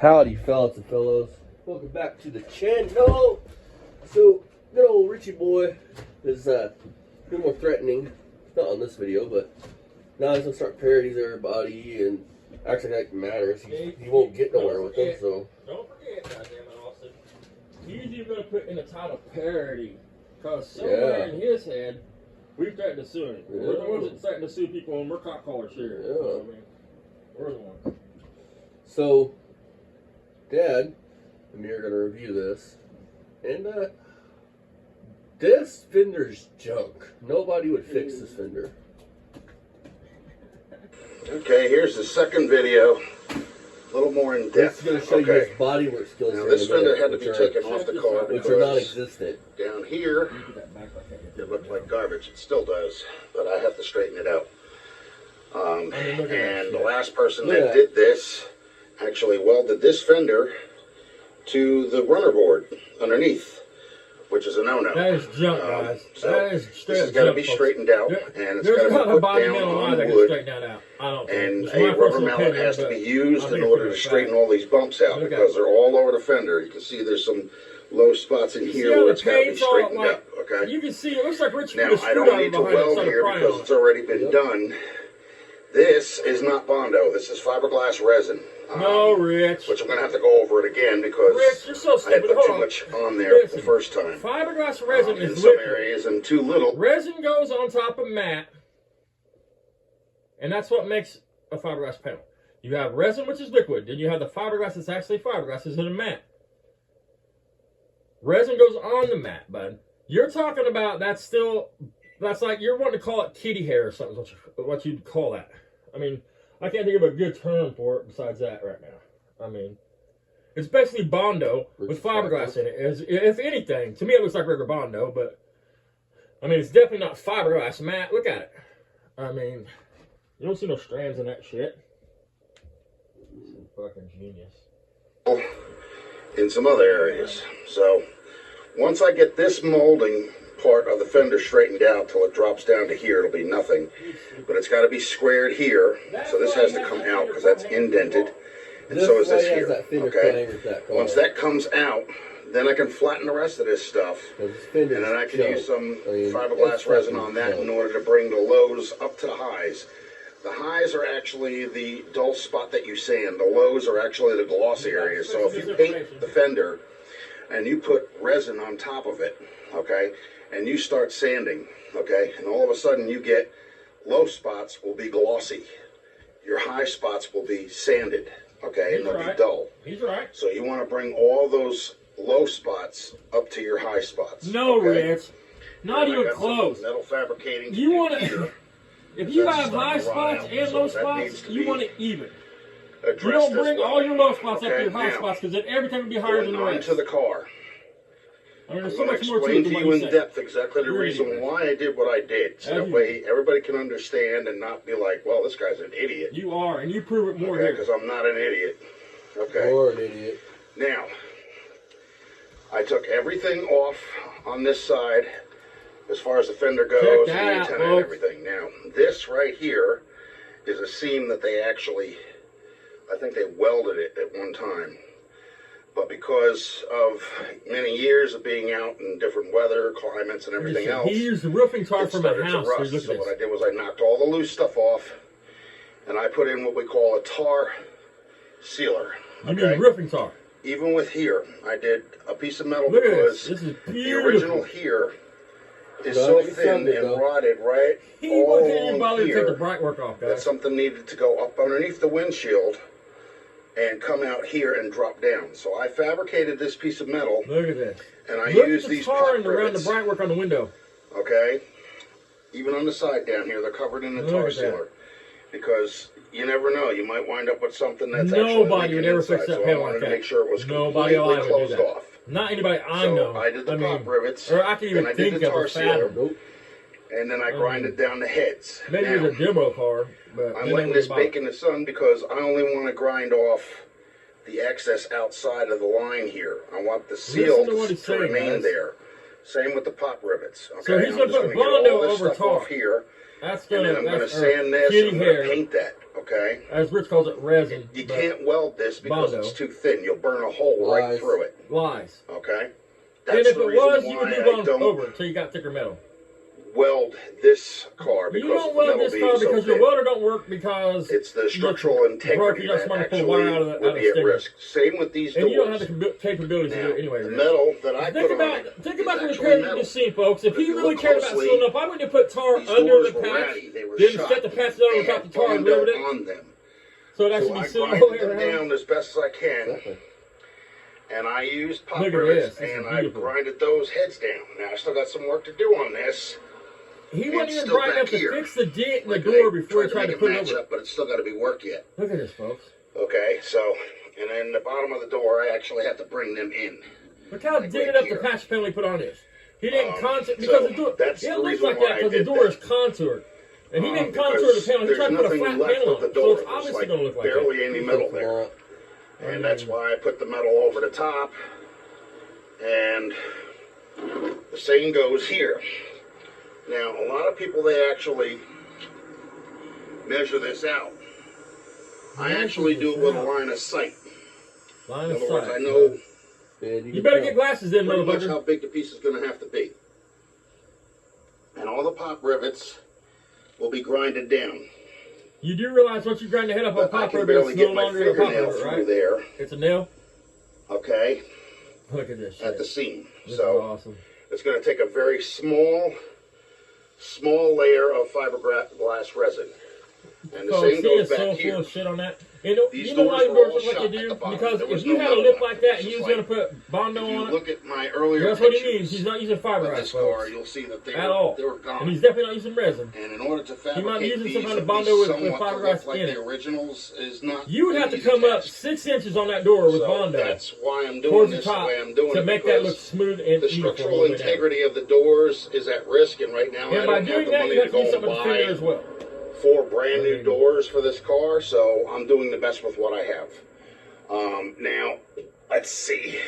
Howdy, fellas and fellows. Welcome back to the channel. So, good old Richie boy is a little more threatening. Not on this video, but now he's gonna start parodies everybody and acting like it matters. He won't get nowhere with them, so. Don't forget, goddammit, Austin. He's even gonna put in the title parody. Because somewhere in his head, we threatened to sue him. Yeah. We're the ones that threatened to sue people and we're cock collars here. Yeah. You know what I mean? We're the ones. So, Dad and me are going to review this. And, this fender's junk. Nobody would fix this fender. Okay, here's the second video. A little more in depth. This is going to show you his body work skills. Now, this fender had to be taken off the car which are non-existent. Down here, it looked like garbage. It still does, but I have to straighten it out. And the last person that did this actually welded this fender to the runner board underneath, which is a no-no. That is junk, guys. So that is straight this has got to be straightened out, and it's got to be put down on wood. And a rubber mallet has to be used in order to straighten all these bumps out because they're all over the fender. You can see there's some low spots in here where it's got to be straightened up. Okay. You can see it looks like Richie. Now I don't need to weld here because it's already been done. This is not Bondo. This is fiberglass resin. No, Rich. Which I'm going to have to go over it again because Rich, you're so stupid. I had put too much on there the first time. Fiberglass resin is in some liquid. areas and too little. Resin goes on top of mat, and that's what makes a fiberglass panel. You have resin, which is liquid, then you have the fiberglass that's actually fiberglass is in a mat. Resin goes on the mat, bud. You're talking about that's like you're wanting to call it kitty hair or something. What you'd call that? I mean, I can't think of a good term for it besides that right now. I mean, it's basically Bondo with fiberglass in it. If anything, to me it looks like regular Bondo, but I mean, it's definitely not fiberglass matte. Look at it. I mean, you don't see no strands in that shit. Fucking genius. In some other areas. So, once I get this molding part of the fender straightened out till it drops down to here, it'll be nothing. But it's got to be squared here, so this has to come out because that's indented, and so is this here. Okay. Once that comes out, then I can flatten the rest of this stuff, and then I can use some fiberglass resin on that in order to bring the lows up to the highs. The highs are actually the dull spot that you sand. The lows are actually the glossy areas. So if you paint the fender and you put resin on top of it, okay, and you start sanding, okay, and all of a sudden you get low spots will be glossy. Your high spots will be sanded, okay, and they'll be dull. He's right. So you want to bring all those low spots up to your high spots. No, Rich. Not even close. Metal fabricating. You want to... If you have high spots and low spots, you want it even. You don't bring all your low spots up to your high spots because then everything will be higher than the rest. To the car. I mean, there's so I'm going to much more to explain it to you in depth exactly the reason why I did what I did. So that way everybody can understand and not be like, well, this guy's an idiot. You are, and you prove it more here. Because I'm not an idiot. Okay. You're an idiot. Now, I took everything off on this side as far as the fender goes and the antenna and everything. Now, this right here is a seam that they actually, I think they welded it at one time. But because of many years of being out in different weather, climates, and everything else, he used the roofing tar from a house. So what I did was I knocked all the loose stuff off, and I put in what we call a tar sealer. You mean roofing tar? Even with here, I did a piece of metal because the original here is so thin and rotted right all along here that something needed to go up underneath the windshield and come out here and drop down. So I fabricated this piece of metal. Look at this. And I used these pop around the bright on the window. Okay. Even on the side down here, they're covered in the tar sealer. Because you never know, you might wind up with something that's nobody would ever fix that panel like that. To make sure it was completely closed off. Not anybody I know. I did the pop rivets. Or I can even think of a fatter. And then I grinded down the heads. Maybe it's a demo car. But I'm letting this bake in the sun because I only want to grind off the excess outside of the line here. I want the seal to remain there. Same with the pop rivets. Okay, So he's going to put Bondo over tar. Off here, that's and then I'm going to sand this kitty and hair. paint that. Okay. As Rich calls it, resin. You can't weld this because Bondo. it's too thin. You'll burn a hole right through it. Lies. Okay. And if it was, you would move on over until you got thicker metal. Weld this car because you don't weld this car because your welder don't work because it's the structural integrity that actually would be at risk. Same with these doors. And you don't have the capabilities to do it anyway. The metal that I put on think about the repair you just seen, folks. If he really cared about sealing up, why wouldn't you put tar under the patch? Then set the patch down on top of the tar and rivet it. So it actually be sealed all the way around. Down as best as I can. And I used pop rivets and I grinded those heads down. Now I still got some work to do on this. He wasn't even bright enough to fix the dent in the door before he tried to put it over. But it's still got to be worked yet. Look at this, folks. Okay, so, and then the bottom of the door, I actually have to bring them in. Look how dented up the patch panel he put on this. He didn't contour, because the door, it looks like that because the door is contoured. And he didn't contour the panel, he tried to put a flat panel on it. So it's obviously going to look like that. Barely any metal there. And that's why I put the metal over the top. And the same goes here. Now, a lot of people, they actually measure this out. I actually do it with a line of sight. Line of sight. In other words, I know you better get glasses in, pretty much motherfucker. how big the piece is going to have to be. And all the pop rivets will be grinded down. You do realize once you grind the head up on pop rivet, it's no longer a pop rivet, right? There. It's a nail? Okay. Look at this shit. At the seam. This so is awesome. It's going to take a very small layer of fiberglass resin. And the same goes back here. Full of shit on that. You know why the doors look like they do? Because if you had a lip like that and he was going to put Bondo on it, look at my earlier that's what he means. He's not using fiberglass, folks. You'll see that they were gone. And he's definitely not using resin. And in order to fabricate he might be using some kind of these Bondo with fiberglass like in it. The originals is not. You would have to come up 6 inches on that door with Bondo. That's why I'm doing towards this the top the way I'm doing to it. make that look smooth and the structural integrity of the doors is at risk, and right now I don't have the money to go and buy as well. 4 brand new doors for this car, so I'm doing the best with what I have. Now, let's see.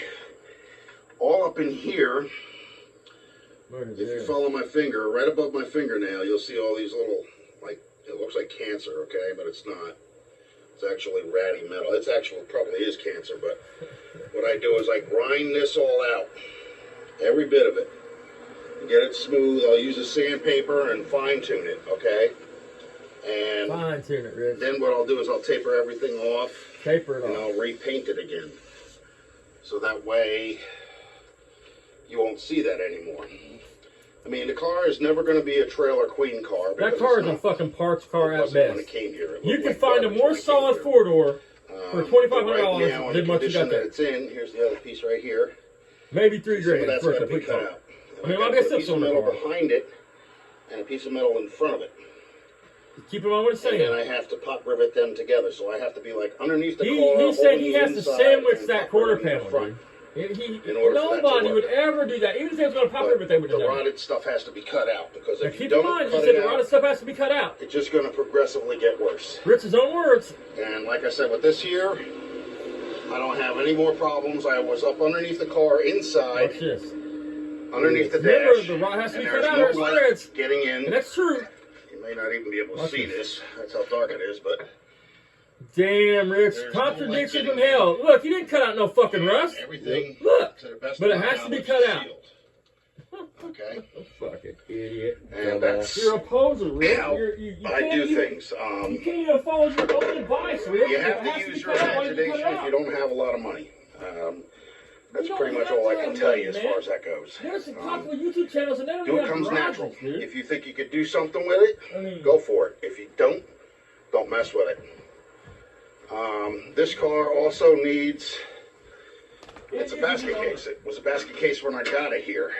All up in here, if you follow my finger, right above my fingernail, you'll see all these little, like, it looks like cancer, okay, but it's not. It's actually ratty metal. It's actually probably is cancer, but what I do is I grind this all out, every bit of it, and get it smooth. I'll use a sandpaper and fine-tune it, okay? And fine-tune it, Rich. Then what I'll do is I'll taper everything off. Taper it off. And I'll repaint it again. So that way you won't see that anymore. I mean, the car is never going to be a trailer queen car. That car is a fucking parts car at best. When it came here. You can find a more solid 4-door for $2,500 than what you got there. It's in. Here's the other piece right here. Maybe $3,000 that's for a got to be complete cut car. out. I mean, I'll get a piece of metal behind it and a piece of metal in front of it. Keep in mind what it's saying. And then I have to pop rivet them together, so I have to be like underneath the car. He said he has to sandwich that quarter panel, dude. Nobody would ever do that. Even if they was going to pop rivet, they would do that. The rotted stuff has to be cut out, because if you keep don't in mind, cut he said it the rotted stuff has to be cut out. It's just going to progressively get worse. Rich's own words. And like I said, with this here, I don't have any more problems. I was up underneath the car, inside. Watch this. Underneath the dash. Remember, the rot has to be cut out or it spreads. Getting in. And that's true. You may not even be able to see this. That's how dark it is, but... Damn, Rich. Contradiction from hell. Look, you didn't cut out no fucking rust. Everything. Look. But it has to be cut out. Okay. Fucking idiot. And that's... You're a poser, Rich. I do things. You can't even follow your own advice, Rich. You have to use your imagination if you don't have a lot of money. That's pretty much all I can tell you as far as that goes. There's some popular YouTube channels and they don't do it comes natural. If you think you could do something with it, go for it. If you don't mess with it. This car also needs, it's a basket case. It was a basket case when I got it here.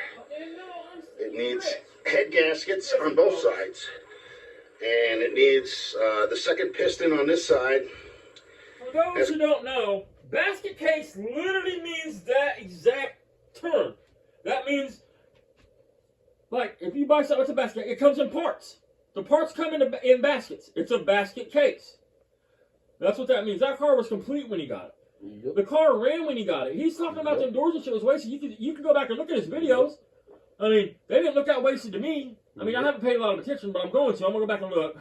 It needs head gaskets on both sides. And it needs the second piston on this side. For those who don't know, basket case literally means that exact term. That means, like, if you buy something, it's a basket. It comes in parts. The parts come in baskets. It's a basket case. That's what that means. That car was complete when he got it. Yep. The car ran when he got it. He's talking about them doors and shit was wasted. You could go back and look at his videos. I mean, they didn't look that wasted to me. I mean, I haven't paid a lot of attention, but I'm going to. I'm going to go back and look.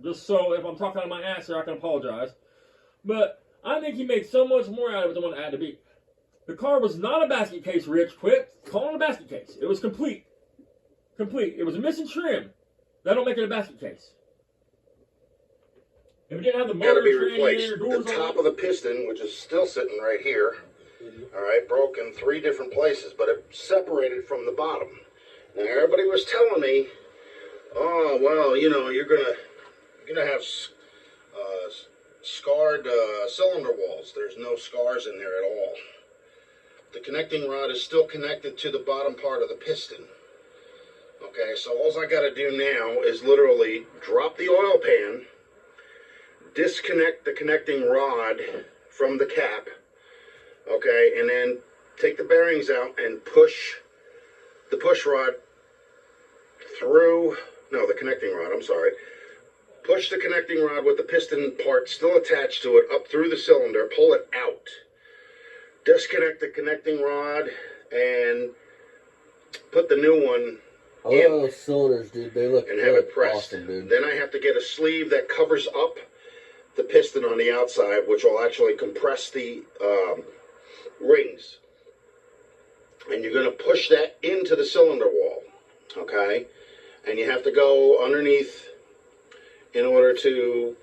Just so if I'm talking out of my ass here, I can apologize. But I think he made so much more out of it than what it had to be. The car was not a basket case, Rich. Quit calling it a basket case. It was complete. Complete. It was missing trim. That don't make it a basket case. If it didn't have the motor Got to be trim in replaced. there, doors The on top it. of the piston, which is still sitting right here, all right, broke in 3 different places, but it separated from the bottom. Now everybody was telling me, oh well, you know, you're gonna have scarred cylinder walls. There's no scars in there at all. The connecting rod is still connected to the bottom part of the piston. Okay, so all I got to do now is literally drop the oil pan, disconnect the connecting rod from the cap, okay, and then take the bearings out and push the push rod through, no, the connecting rod, I'm sorry. Push the connecting rod with the piston part still attached to it up through the cylinder, pull it out. Disconnect the connecting rod and put the new one I love those cylinders, dude. They look and have it pressed. awesome, dude. Then I have to get a sleeve that covers up the piston on the outside, which will actually compress the rings. And you're going to push that into the cylinder wall, okay? And you have to go underneath in order to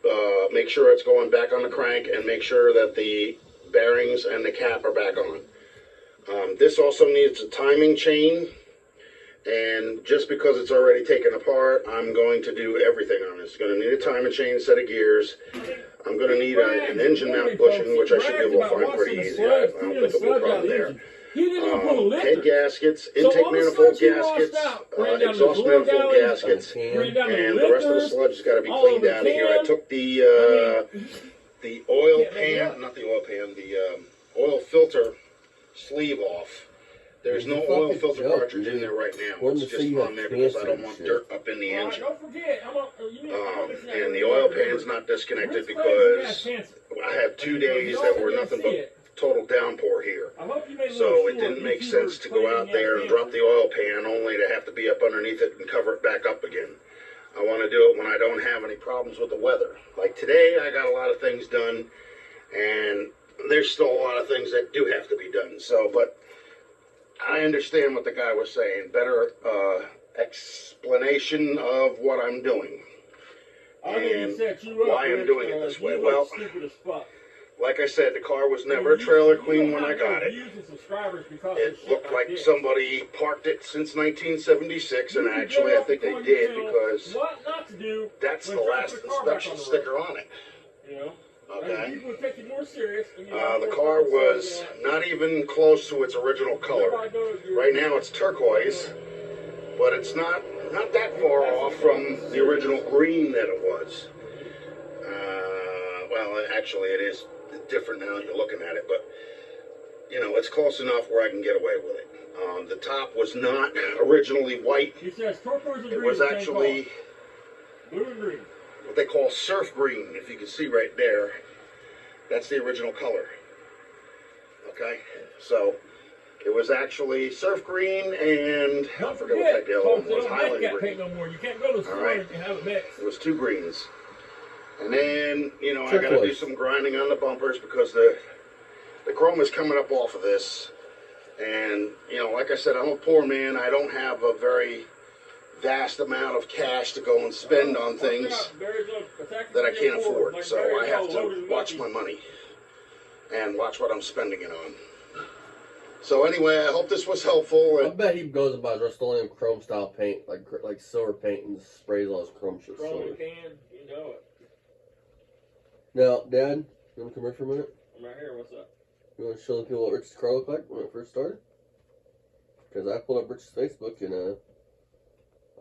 make sure it's going back on the crank and make sure that the bearings and the cap are back on. This also needs a timing chain, and just because it's already taken apart, I'm going to do everything on it. It's going to need a timing chain, set of gears. I'm going to need an engine mount bushing, which I should be able to find pretty easy. I don't think there'll be a problem there. Head gaskets, intake manifold gaskets, exhaust manifold gaskets, and the rest of the sludge has got to be cleaned out of here. I took the oil pan, not the oil pan, the oil filter sleeve off. There's no oil filter cartridge in there right now. It's just on there because I don't want dirt up in the engine. And the oil pan's not disconnected because I have 2 days that were nothing but total downpour here. So it didn't make sense to go out there and drop the oil pan only to have to be up underneath it and cover it back up again. I want to do it when I don't have any problems with the weather. Like today, I got a lot of things done, and there's still a lot of things that do have to be done. So, but I understand what the guy was saying. Better explanation of what I'm doing and why I'm doing it this way. Well, like I said, the car was never trailer clean when I got it. It looked like somebody parked it since 1976, and actually I think they did because that's the last inspection sticker on it. Okay. The car was not even close to its original color. Right now it's turquoise, but it's not that far off from the original green that it was. Well, actually it is different now that you're looking at it, but you know, it's close enough where I can get away with it. The top was not originally white. It was actually blue and green. What they call surf green, if you can see right there. That's the original color. Okay, so it was actually surf green and I forget what type the other one was, Highland green. You can't go to the store and have it mixed. It was 2 greens. And then, you know, I got to do some grinding on the bumpers because the chrome is coming up off of this. And, you know, like I said, I'm a poor man. I don't have a very vast amount of cash to go and spend on things that I can't afford. So I have to watch my money and watch what I'm spending it on. So anyway, I hope this was helpful. I bet he goes and buys Rust-Oleum chrome style paint, like silver paint, and sprays all his chrome shit. Chrome can, you know it. Now, Dad, you want to come here for a minute? I'm right here. What's up? You want to show the people what Rich's car looked like when it first started? Because I pulled up Rich's Facebook and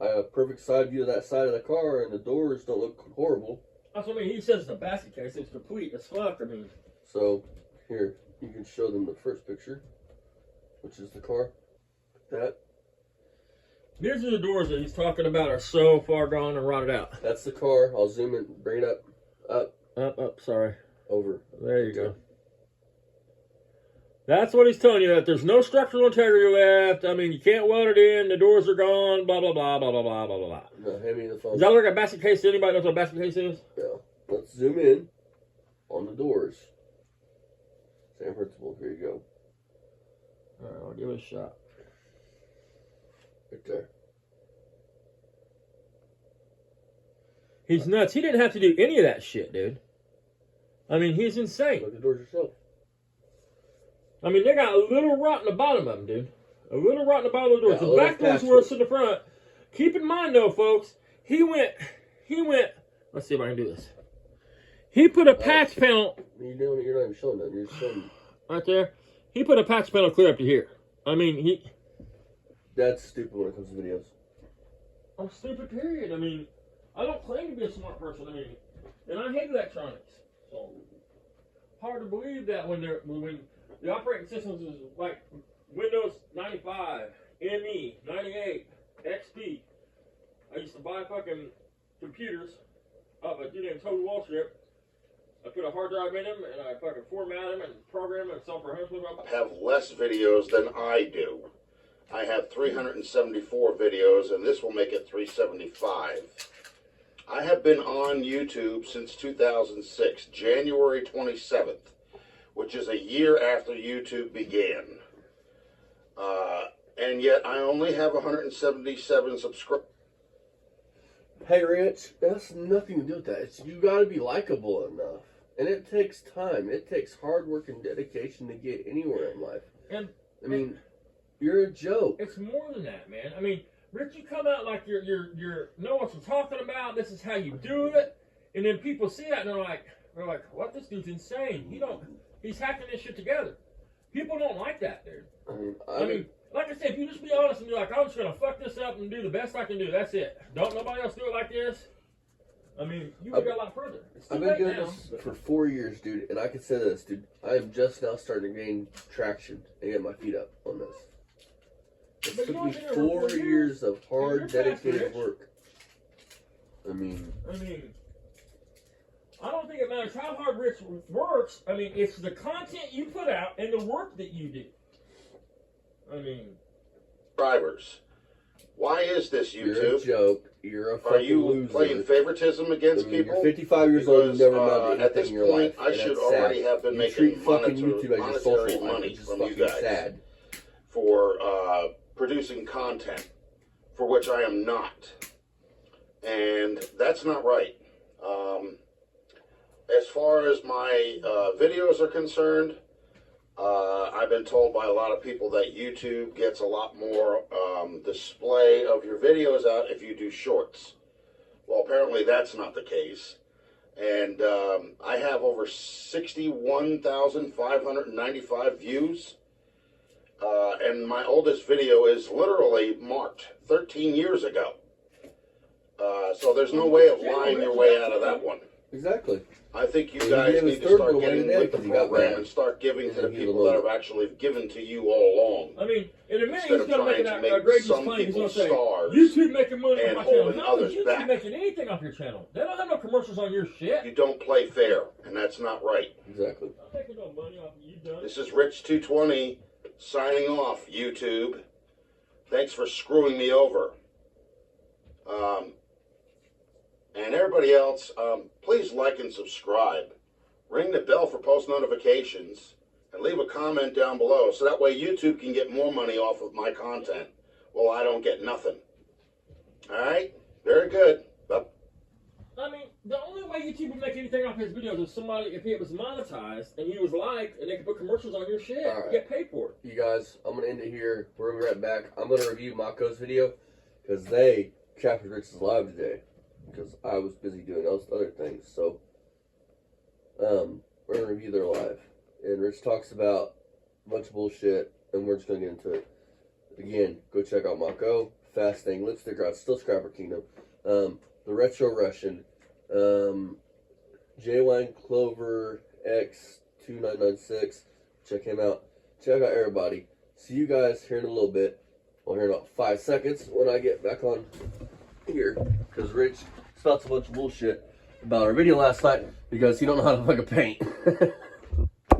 I have a perfect side view of that side of the car, and the doors don't look horrible. That's what I mean. He says it's a basket case. It's complete as fuck. I mean. So, here, you can show them the first picture, which is the car. That. These are the doors that he's talking about are so far gone and rotted out. That's the car. I'll zoom in, bring it up, Up, sorry. over. There you go. That's what he's telling you, that there's no structural integrity left. I mean, you can't weld it in. The doors are gone. Blah, blah, blah, blah, blah, blah, blah, blah. No, hand me the phone. Does that look like a basket case? Anybody knows what a basket case is? Yeah. Let's zoom in on the doors. Same principle. Here you go. All right, I'll give it a shot. Right there. He's nuts. He didn't have to do any of that shit, dude. I mean, he's insane. Look at the doors yourself. I mean, they got a little rot in the bottom of them, dude. A little rot in the bottom of the doors. Yeah, the back door's worse than the front. Keep in mind, though, folks, he went, let's see if I can do this. He put a patch panel. You're not even showing that. You're showing. Right there. He put a patch panel clear up to here. I mean, That's stupid when it comes to videos. I'm stupid, period. I mean, I don't claim to be a smart person. I mean, and I hate electronics. So, hard to believe that when the operating systems is like Windows 95, ME, 98, XP. I used to buy fucking computers up at Total Wall Street. I put a hard drive in them and I fucking format them and program them and sell for $100. Have less videos than I do. I have 374 videos, and this will make it 375. I have been on YouTube since 2006, January 27th, which is a year after YouTube began. And yet I only have 177 subscribers. Hey, Rich, that's nothing to do with that. You got to be likable enough. And it takes time. It takes hard work and dedication to get anywhere in life. And I mean, you're a joke. It's more than that, man. I mean, Rich, you come out like you're know what you're talking about. This is how you do it, and then people see that and they're like, what? This dude's insane. He's hacking this shit together. People don't like that, dude. I mean, like I said, if you just be honest and be like, I'm just gonna fuck this up and do the best I can do. That's it. Don't nobody else do it like this. I mean, you would go a lot further. I've been doing this for 4 years, dude, and I can say this, dude. I am just now starting to gain traction and get my feet up on this. It took me 4 years of hard, dedicated work. I mean, I don't think it matters how hard Rich works. I mean, it's the content you put out and the work that you do. I mean, Subscribers. Why is this, YouTube? You're a joke. You're a fucking loser. Are you playing favoritism against people? You're 55 years old and you've never done at this anything in your point, life. I should already have been making monetary money from you guys sad. For producing content, for which I am not. And that's not right. As far as my videos are concerned, I've been told by a lot of people that YouTube gets a lot more display of your videos out if you do shorts. Well, apparently that's not the case. And I have over 61,595 views. And my oldest video is literally marked 13 years ago. So there's no way of lying your way out of that one. Exactly. I think you guys need to start getting with the program and start giving to the people that have actually given to you all along. I mean, in a minute Instead he's going to make a great claim. He's going to say, YouTube making money on my channel. How is YouTube making anything off your channel? They don't have no commercials on your shit. You don't play fair, and that's not right. Exactly. I'm making no money off of you, done. This is Rich220 signing off, YouTube. Thanks for screwing me over. And everybody else, please like and subscribe. Ring the bell for post notifications. And leave a comment down below so that way YouTube can get more money off of my content. Well, I don't get nothing. Alright? Very good. Bye. I mean, the only way YouTube would make anything off his videos is if it was monetized and he was liked and they could put commercials on your shit and get paid for it. You guys, I'm going to end it here. We're going to be right back. I'm going to review Mako's video because they captured Rich's live today. Because I was busy doing those other things. So, we're going to review their live. And Rich talks about a bunch of bullshit, and we're just going to get into it. Again, go check out Mako, Fast Thing, Lipstick Route, Still Scrapper Kingdom, The Retro Russian, J-Line Clover X2996. Check him out. Check out everybody. See you guys here in a little bit. Well, here in about 5 seconds when I get back on here. Because Rich spouts a bunch of bullshit about our video last night because he don't know how to fucking paint.